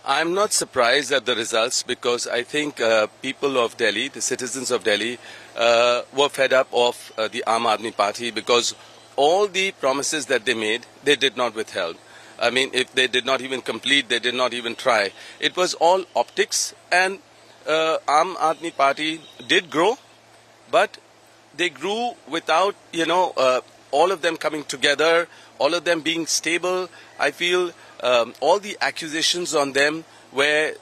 I'm not surprised at the results because I think people of Delhi, the citizens of Delhi, were fed up of the Aam Aadmi Party because all the promises that they made, they did not withhold. I mean, if they did not even complete, they did not even try. It was all optics, and Aam Aadmi Party did grow, but they grew without, all of them coming together, all of them being stable. I feel all the accusations on them where,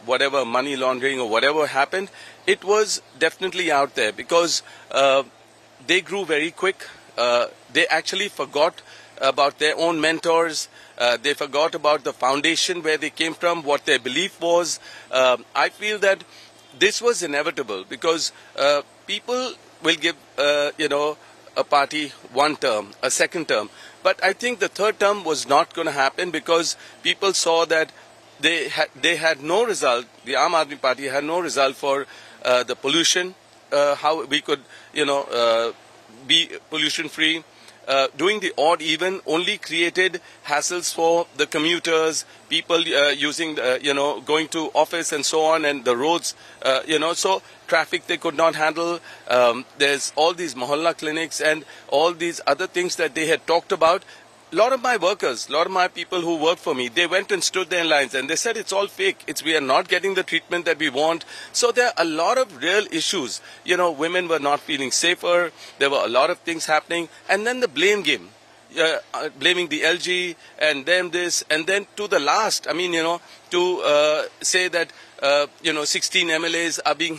whatever money laundering or whatever happened, it was definitely out there because they grew very quick. They actually forgot about their own mentors. They forgot about the foundation where they came from, what their belief was. I feel that this was inevitable because people will give, a party one term, a second term. But I think the third term was not going to happen because people saw that they had no result. The Aam Aadmi Party had no result for the pollution, how we could, be pollution free. Doing the odd even only created hassles for the commuters, people using, going to office and so on, and the roads, so traffic they could not handle. There's all these mohalla clinics and all these other things that they had talked about. A lot of my workers, a lot of my people who work for me, they went and stood there in lines and they said it's all fake. We are not getting the treatment that we want. So there are a lot of real issues. Women were not feeling safer. There were a lot of things happening. And then the blame game, blaming the LG and then this and then to the last. I mean, to say that, 16 MLAs are being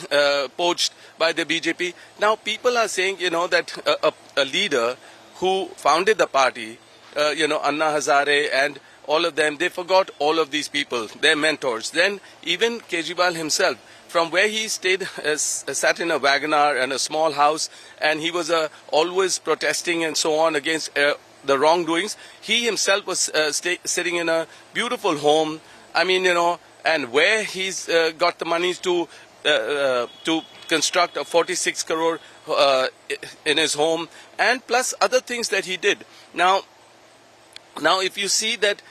poached by the BJP. Now people are saying, that a leader who founded the party, Anna Hazare and all of them, they forgot all of these people, their mentors. Then even Kejriwal himself, from where he stayed, sat in a Wagoner and a small house, and he was always protesting and so on against the wrongdoings. He himself was sitting in a beautiful home. I mean, and where he's got the money to construct a 46 crore in his home, and plus other things that he did. Now, if you see that,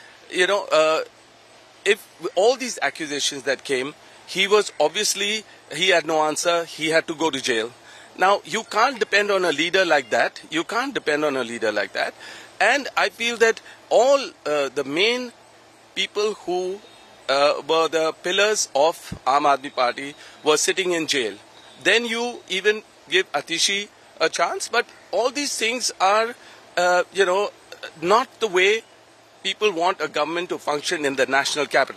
if all these accusations that came, he had no answer, he had to go to jail. Now, you can't depend on a leader like that. And I feel that all the main people who were the pillars of Aam Aadmi Party were sitting in jail. Then you even give Atishi a chance, but all these things are, not the way people want a government to function in the national capital.